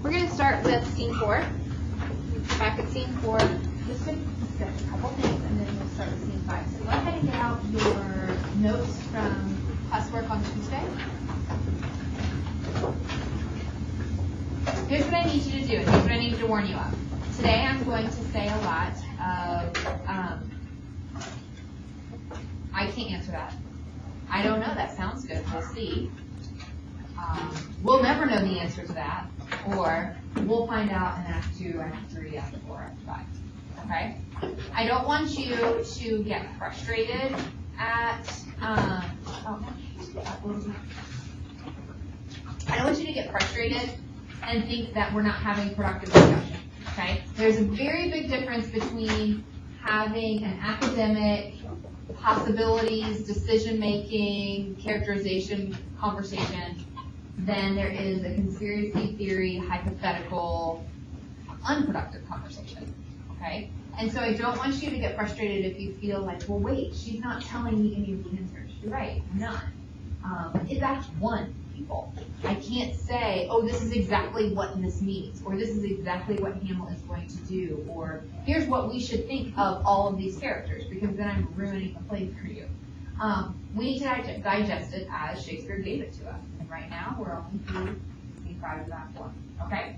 We're going to start with scene 4. Back at scene 4, just to discuss a couple things, and then we'll start with scene 5. So go ahead and get out your notes from classwork on Tuesday. Here's what I need you to do, and here's what I need to warn you of. Today I'm going to say a lot of, I can't answer that. I don't know, that sounds good, we'll see. We'll never know the answer to that, or we'll find out in Act 2, Act 3, Act 4, Act 5, okay? I don't want you to get frustrated at, I don't want you to get frustrated and think that we're not having productive discussion, okay? There's a very big difference between having an academic, possibilities, decision-making, characterization, conversation, than there is a conspiracy theory, hypothetical, unproductive conversation, okay? And so I don't want you to get frustrated if you feel like, well, wait, she's not telling me any of the answers. You're right, I'm not. It's Act 1, people. I can't say, oh, this is exactly what this means, or this is exactly what Hamlet is going to do, or here's what we should think of all of these characters, because then I'm ruining the play for you. We need to digest it as Shakespeare gave it to us. And right now, we're only through scene 5 of Act 1. Okay?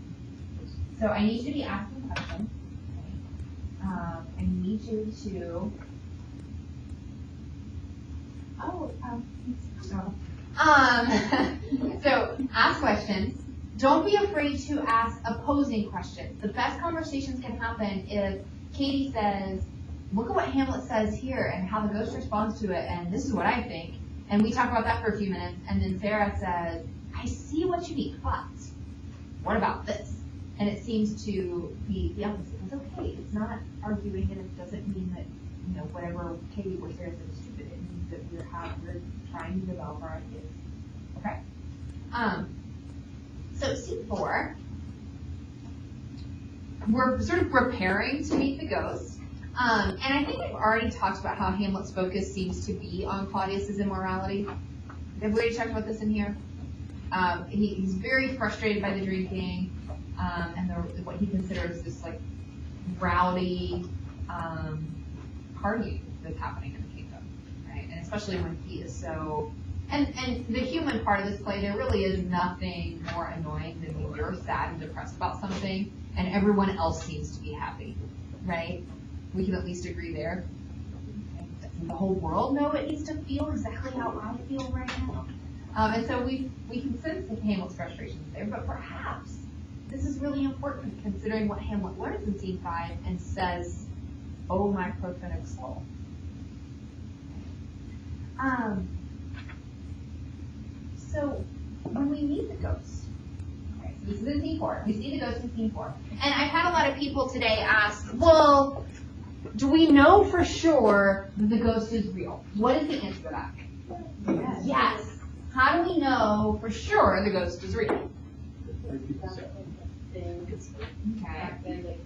So I need you to be asking questions. Okay? I need you to... So ask questions. Don't be afraid to ask opposing questions. The best conversations can happen if Katie says, look at what Hamlet says here and how the ghost responds to it, and this is what I think. And we talk about that for a few minutes, and then Sarah says, I see what you mean, but what about this? And it seems to be the opposite. It's okay. It's not arguing, and it doesn't mean that, you know, whatever Katie or Sarah said is stupid. It means that we're trying to develop our ideas. Okay? So scene 4, we're sort of preparing to meet the ghost. And I think we've already talked about how Hamlet's focus seems to be on Claudius's immorality. Have we already talked about this in here? He's very frustrated by the drinking and what he considers this like rowdy party that's happening in the kingdom, right? And especially when he is so. And the human part of this play, there really is nothing more annoying than when you're sad and depressed about something, and everyone else seems to be happy, right? We can at least agree there. Doesn't the whole world know it needs to feel exactly how I feel right now? And so we can sense Hamlet's frustrations there, but perhaps this is really important considering what Hamlet learns in scene 5 and says, oh my prophetic soul. So when we meet the ghost, okay, so this is in scene 4, we see the ghost in scene 4. And I've had a lot of people today ask, well, do we know for sure that the ghost is real? What is the answer to that? Yes. Yes. How do we know for sure the ghost is real? Okay.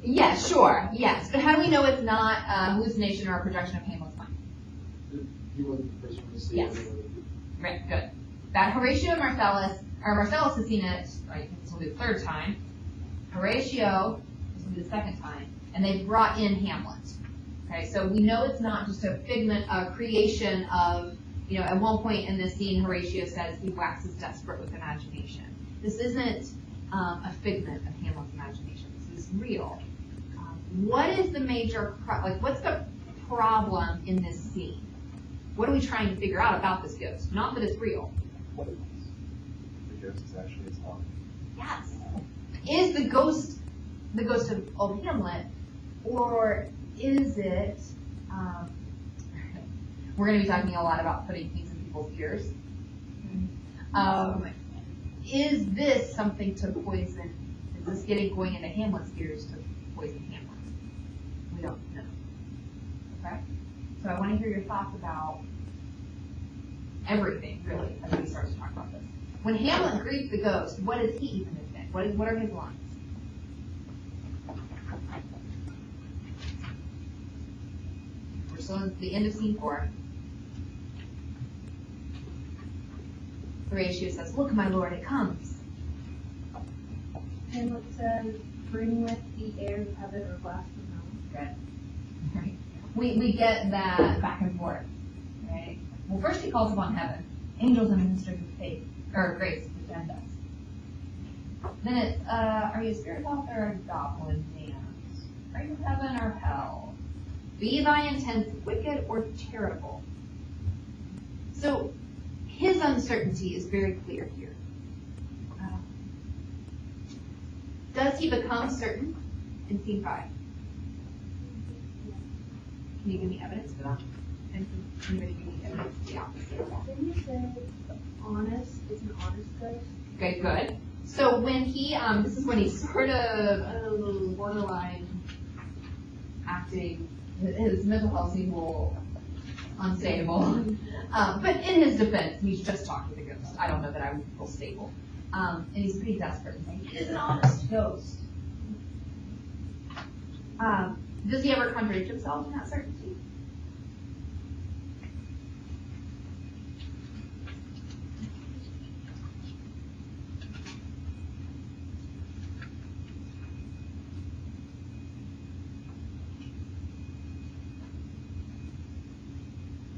Yes, sure. Yes. But how do we know it's not a hallucination or a projection of Hamlet's mind? He wasn't the first one to see yes. it. Right, good. That Horatio and Marcellus has seen it, right, this will be the 3rd time. Horatio, this will be the 2nd time. And they brought in Hamlet. Okay, so we know it's not just a figment, a creation of, you know, at one point in this scene, Horatio says he waxes desperate with imagination. This isn't a figment of Hamlet's imagination. This is real. What is the major, what's the problem in this scene? What are we trying to figure out about this ghost? Not that it's real. The ghost is actually his mom. Yes. Is the ghost of Hamlet, or is it, we're going to be talking a lot about putting things in people's ears. Is this something to poison, is this going into Hamlet's ears to poison Hamlet? We don't know. Okay? So I want to hear your thoughts about everything, really, as we start to talk about this. When Hamlet greets the ghost, what does he even admit? What are his lines? We're still at the end of scene 4. Horatio says, "Look, my lord, it comes." Hamlet says, bring with the air of heaven or glass from hell. Good. Right. We get that back and forth, right? Well, first he calls upon heaven, angels and ministers of faith, or grace, defend us. Then it's, are you a spirit author or a goblin dance? Are you heaven or hell? Be thy intent wicked or charitable? So his uncertainty is very clear here. Does he become certain in scene 5? Can you give me evidence for that? And can anybody give me evidence for the opposite of that? Didn't you say honest is an honest ghost? Okay, good. So when he, this is when he's sort of borderline acting, his mental health seems a little unstable. But in his defense, he's just talking to ghosts. I don't know that I would feel stable. And he's pretty desperate and saying, he is an honest ghost. Does he ever contradict himself in that certainty?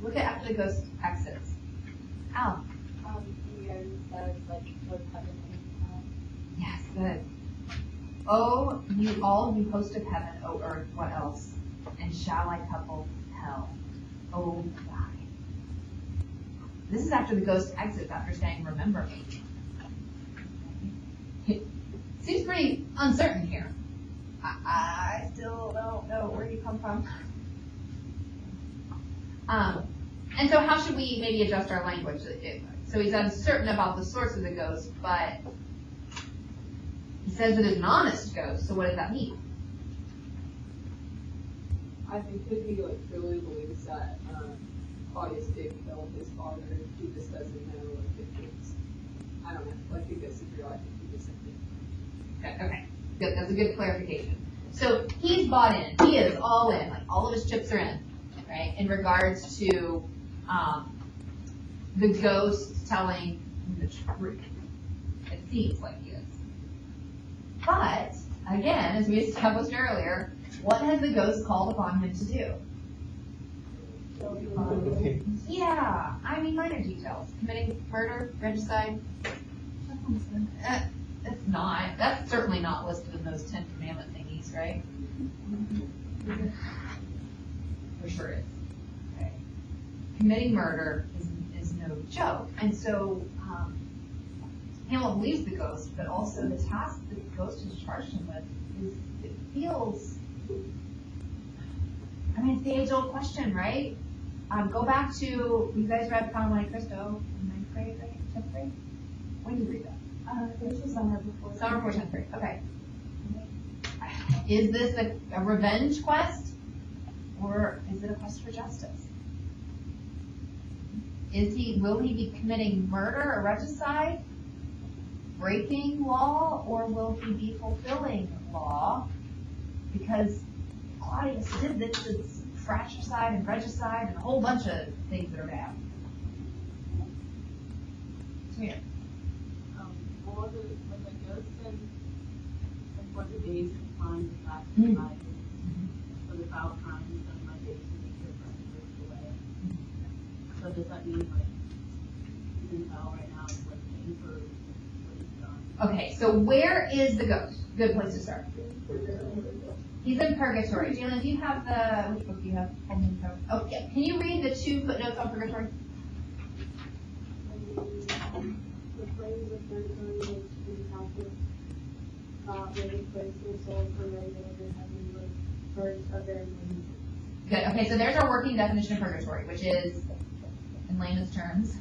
Look at after the ghost exits. Al. Yes, good. Oh, you all, you host of heaven, O earth, what else? And shall I couple hell? Oh, die. This is after the ghost exits, after saying, remember me. It seems pretty uncertain here. I still don't know where you come from. And so how should we maybe adjust our language? So he's uncertain about the source of the ghost, but he says it is an honest ghost, so what does that mean? I think that he truly believes that Claudius did kill his father. He just doesn't know if it's, I don't know, like a ghost is real. I think he just thinks. Okay, good. That's a good clarification. So he's bought in. He is all in. Like all of his chips are in, right? In regards to the ghost telling the truth. It seems like he is. But again, as we established earlier, what has the ghost called upon him to do? Yeah, I mean minor details. Committing murder, regicide. It's not. That's certainly not listed in those 10 commandment thingies, right? For sure is. Okay. Committing murder is no joke. And so Hamlet believes the ghost, but also the task that the ghost has charged him with is, it feels, I mean, it's the age-old question, right? Go back to, you guys read Monte Cristo in 9th grade, right? 10th grade? When did you read that? This was summer before. Summer before 10th grade, okay. Is this a revenge quest, or is it a quest for justice? Will he be committing murder or regicide, breaking law, or will he be fulfilling law? Because Claudius did this, it's fratricide and regicide and a whole bunch of things that are bad. Samir. Well, when the ghost said, like, what the days and times and facts and lives for the foul crimes done my days to make your friends drift away. So does that mean, like, he's in hell right now, is like paying for what he's done? Okay, so where is the ghost? Good place to start. He's in purgatory. Jalen, do you have which book do you have? Oh, yeah. Can you read the 2 footnotes on purgatory? The flames of purgatory was incalculable, waiting place for souls for ready over heaven was purged of their iniquities. Good. Okay, so there's our working definition of purgatory, which is, in layman's terms,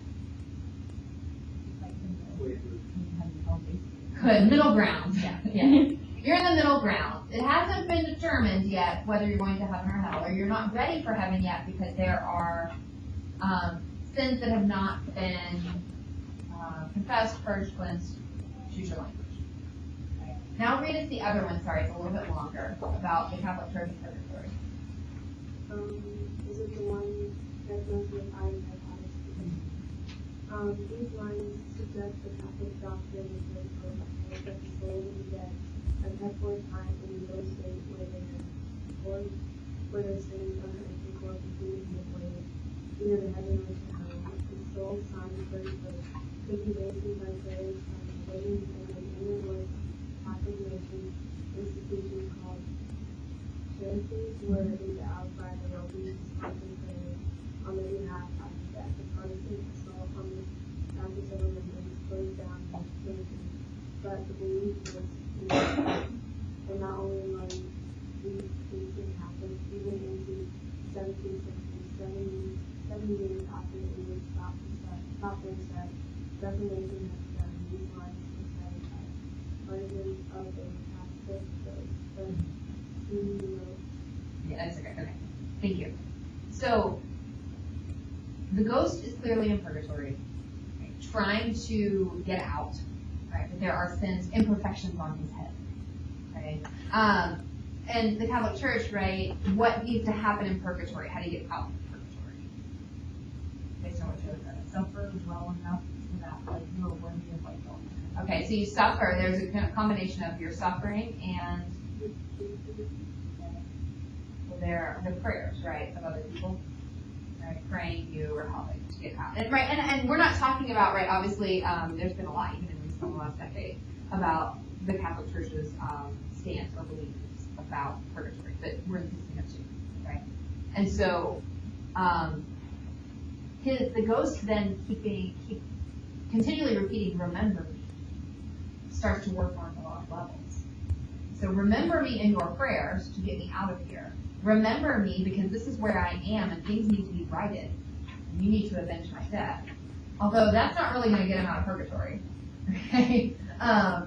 good, middle ground. Yeah. You're in the middle ground. It hasn't been determined yet whether you're going to heaven or hell, or you're not ready for heaven yet because there are sins that have not been confessed, purged, cleansed. Choose your language. Okay. Now read us the other one. Sorry, it's a little bit longer about the Catholic Church and purgatory. Is it the one that goes with iron hypothesis? These lines suggest the Catholic doctrine is that the soul will be dead for a time in no state where their sins under equal opportunity of ways, either to heaven or to hell. His soul signed for his birth, could be based by various waiting and an inner work affirmation institutions called charities, where the outside the well-being is concentrated on their behalf after death. The constant assault on the practice of remembrance closed down the charities, but the belief was and not only among these ancient Catholics, even into 1760s, 70 years after the English stopped their set, Reformation has done these lines to set aside partisans of a Catholic faith, but Yeah, that's okay. Okay. Thank you. So, the ghost is clearly in purgatory, right, trying to get out, right? But there are sins, imperfections on his head, okay? And the Catholic Church, right, what needs to happen in purgatory? How do you get out of purgatory? Based on what you said. Suffer well enough so that like you are worthy of like going. Okay, so you suffer. There's a kind of combination of your suffering and the prayers, right, of other people, right, praying you or helping to get out. And, right, and we're not talking about, right, obviously, there's been a lot, even in the last decade, about the Catholic Church's stance or beliefs about purgatory, but we're insisting of two, right? And so, the ghost then continually repeating, remember me, starts to work on a lot of levels. So remember me in your prayers to get me out of here. Remember me because this is where I am and things need to be righted. You need to avenge my death. Although that's not really going to get him out of purgatory. Okay?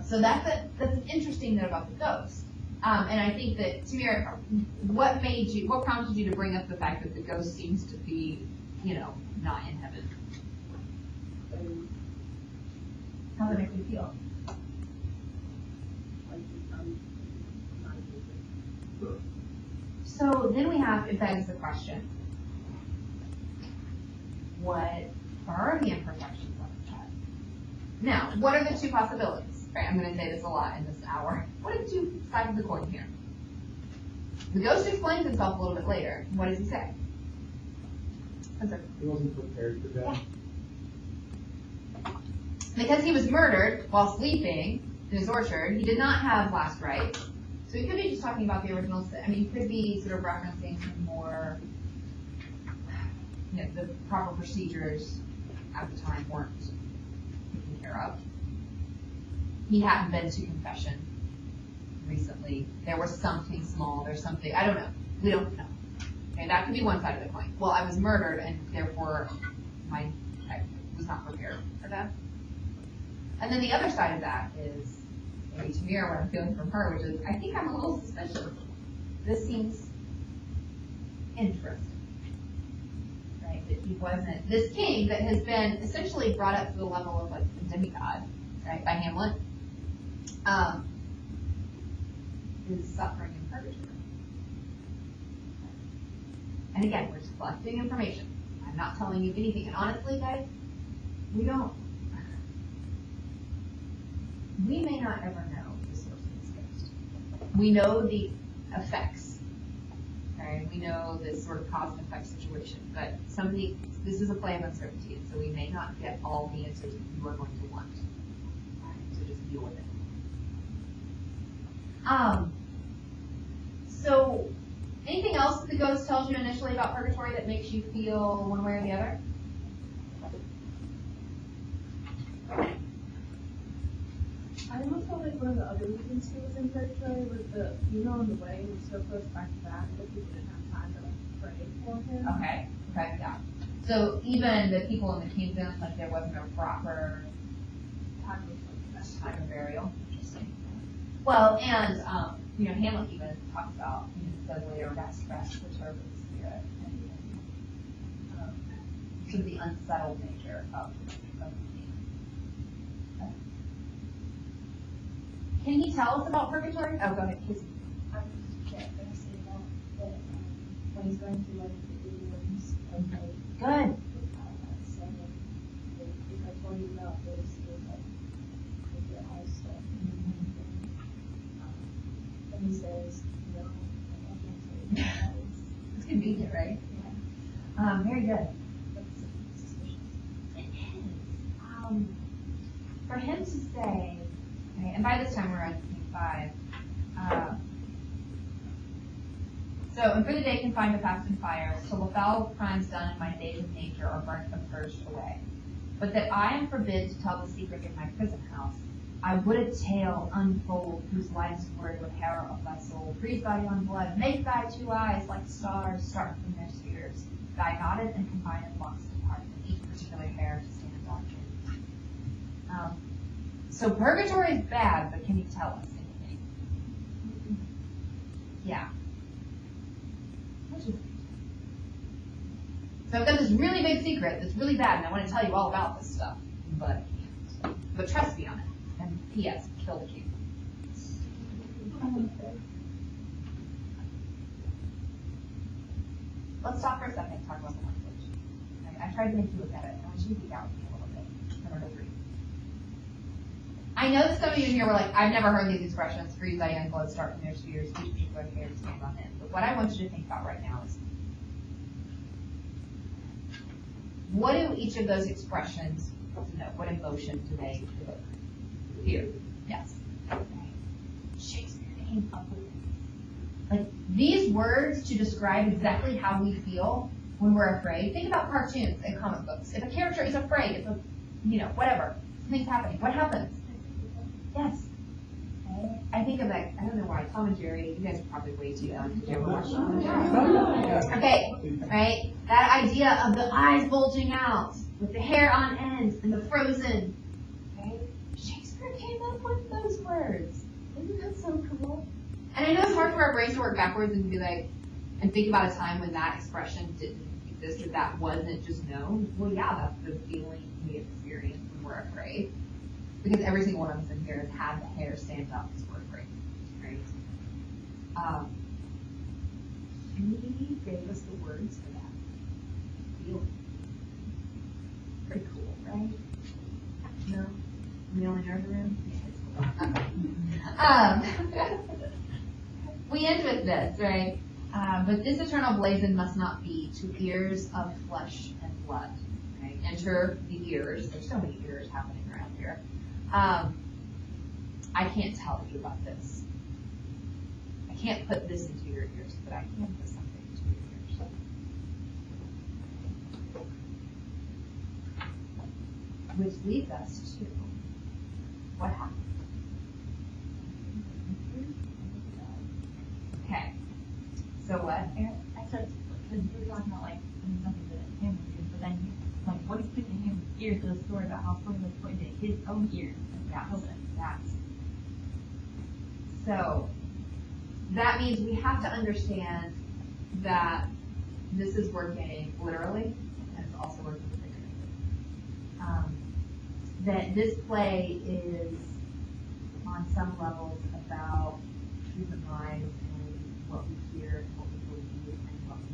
So that's an interesting note about the ghost. And I think that, Tamir, what prompted you to bring up the fact that the ghost seems to be, not in heaven? How does that make you feel? So then it begs the question, what are the imperfections of his head? Now, what are the two possibilities? Right, I'm going to say this a lot in this hour. What are the two sides of the coin here? The ghost explains himself a little bit later. What does he say? He wasn't prepared for death. Because he was murdered while sleeping in his orchard, he did not have last rites. So he could be just talking about the original sin. I mean, he could be sort of referencing some more, the proper procedures at the time weren't taken care of. He hadn't been to confession recently. There was something small. There's something, I don't know. We don't know. Okay, that could be one side of the coin. Well, I was murdered and therefore I was not prepared for that. And then the other side of that is maybe Tamir, what I'm feeling from her, which is, I think I'm a little suspicious. This seems interesting, right? That he wasn't, this king that has been essentially brought up to the level of like a demigod, right, by Hamlet, is suffering in purgatory. And again, we're just collecting information. I'm not telling you anything. And honestly, guys, we may not ever know the source of this ghost. We know the effects, okay? We know this sort of cause and effect situation, but this is a play of uncertainty, and so we may not get all the answers that you are going to want. Right? So just deal with it. So, anything else that the ghost tells you initially about purgatory that makes you feel one way or the other? I almost felt like one of the other reasons he was in purgatory was the funeral and the wedding was so close back to back that people didn't have time to pray for him. Okay, yeah. So even the people in the kingdom, like there wasn't a proper time of burial. Interesting. Well, and Hamlet even talks about says later rest perturb the spirit and sort of the unsettled nature of the king. Okay. Can he tell us about purgatory? Oh, go ahead, Casey. I was just going to say that when he's going through like the idioms of like Good. saying if I told you about this, it was like your eyes stuff. says, no, I can't say that. It's convenient, right? Very good. That's suspicious. It is. For him to say, okay, and by this time we're at 5. And for the day confined to fast and fire, till the foul crimes done in my days of nature are burnt and purged away. But that I am forbid to tell the secret in my prison house, I would a tale unfold whose life's word would harrow of thy soul. Breathe thy young blood, make thy 2 eyes like stars start from their spheres. Thy knotted and combined locks depart from each particular hair to stand on end. So purgatory is bad, but can you tell us anything? Yeah. So I've got this really big secret that's really bad, and I want to tell you all about this stuff, but I can't. But trust me on it. And P.S. Kill the king. Let's stop for a second and talk about the language. I tried to make you look at it. I want you to geek out with me a little bit. Number 3. I know that some of you in here were like, I've never heard these expressions. Freeze thy young blood, start from their spheres, each particular hair to stand on end. But what I want you to think about right now is, what do each of those expressions denote? What emotion do they evoke? Fear. Yes. Okay. Shakespeare came up with it. Like, these words to describe exactly how we feel when we're afraid. Think about cartoons and comic books. If a character is afraid, if a, whatever, something's happening, what happens? Yes. Okay. I think of that, I don't know why, Tom and Jerry, you guys are probably way too young. Did you ever watch Tom and Jerry? Okay, right? That idea of the eyes bulging out, with the hair on end, and the frozen. Okay? Shakespeare came up with those words. Isn't that so cool? And I know it's hard for our brains to work backwards and be like, and think about a time when that expression didn't exist, or that wasn't just known. Well, yeah, that's the feeling we experience when we're afraid. Because every single one of us in here has had the hair stand up as we're afraid, right? He gave us the words for that feeling. Pretty cool, right? No? I'm the only nerd in the room? We end with this, right? But this eternal blazon must not be to ears of flesh and blood. Right? Enter the ears. There's so many ears happening around here. I can't tell you about this. I can't put this into your ears, but I can put something into your ears. Which leads us to what happens. Okay. So what, Aaron? I said, because you were talking about, like, something that Hamlet did, but then, like, what he's putting in Hamlet's ear to the story about how someone was pointing at his own ears. Yeah, that's. So, that means we have to understand that this is working literally, and it's also working figuratively. That this play is, on some levels, about human lives and what we hear, and what we believe, and what we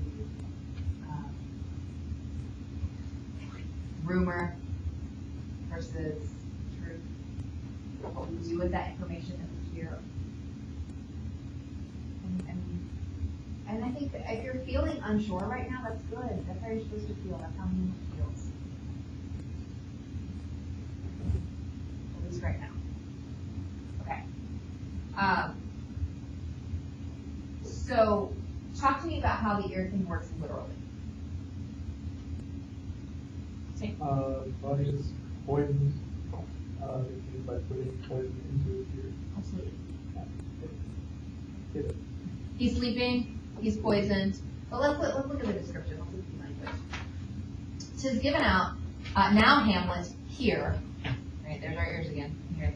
rumor versus truth. What we do with that information that we hear. And I think that if you're feeling unsure right now, that's good. That's how you're supposed to feel. That's how Hamlet feels. At least right now. Okay. So, talk to me about how the ear thing works literally. Body is poisoned. By putting poison into his ear. Absolutely. Get it. He's sleeping. He's poisoned. But let's look at the description. Let's look at the language. "'Tis given out, now Hamlet here." Right, there's our ears again. Here.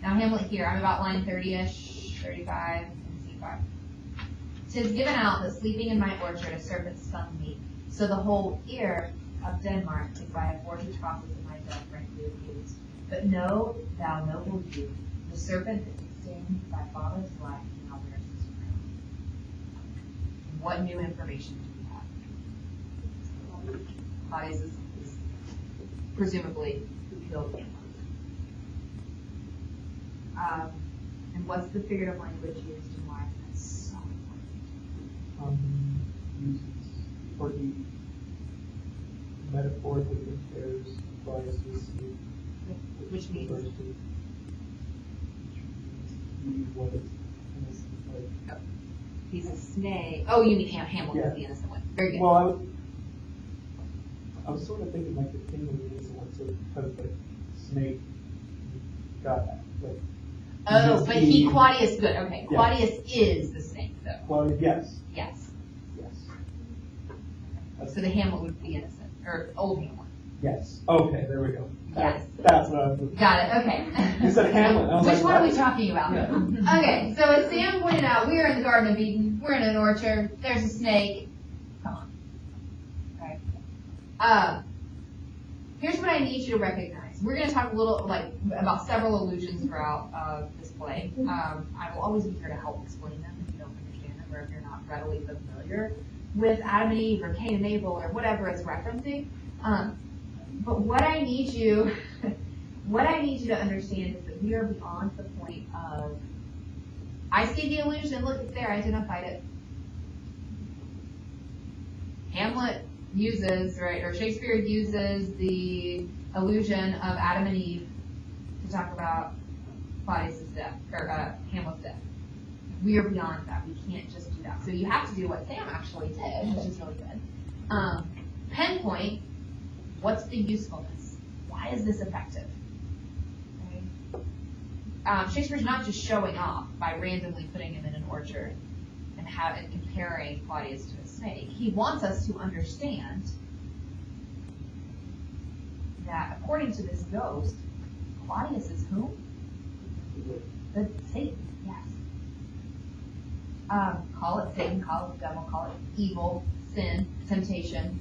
Now Hamlet here. I'm about line 30-ish, 35, and C5. "'Tis given out that sleeping in my orchard a serpent stung me, so the whole ear of Denmark is by a forged process of my death frankly abused. But know, thou noble youth, the serpent that did sting thy father's life now wears his crown." What new information do we have? Claudius is presumably who killed Hamlet. And what's the figurative language used and why is that so important? Uses, or he metaphorically compares Claudius to a snake. Which means? Refers to what is innocent, like. He's a snake. Oh, you mean Hamlet is the innocent one. Very good. Well, I was sort of thinking like the king was the innocent one, so because like snake got that. Like, Oh, but Claudius, good, okay. Yeah. Claudius is the snake, though. well, yes, Yes. yes. So the Hamlet would be innocent, or old Hamlet. Yes. Okay, there we go. Yes. That's what I was looking. Got it, okay. You said Hamlet. I was Which like, one are we what? talking about? Yeah. Okay, so as Sam pointed out, we are in the Garden of Eden. We're in an orchard. There's a snake. Come on. Okay. Here's what I need you to recognize. We're going to talk a little, about several allusions throughout this play. I will always be here to help explain them if you don't understand them or if you're not readily familiar with Adam and Eve or Cain and Abel or whatever it's referencing. But what I need you to understand is that we are beyond the point of, I see the illusion, look, it's there, I identified it. Hamlet uses, right, or Shakespeare uses the illusion of Adam and Eve to talk about Claudius' death, or Hamlet's death. We are beyond that. We can't just do that. So you have to do what Sam actually did, which is really good. Pinpoint, what's the usefulness? Why is this effective? Okay. Shakespeare's not just showing off by randomly putting him in an orchard and comparing Claudius to a snake. He wants us to understand that according to this ghost, Claudius is who? The Satan, yes. Call it Satan, call it the devil, call it evil, sin, temptation.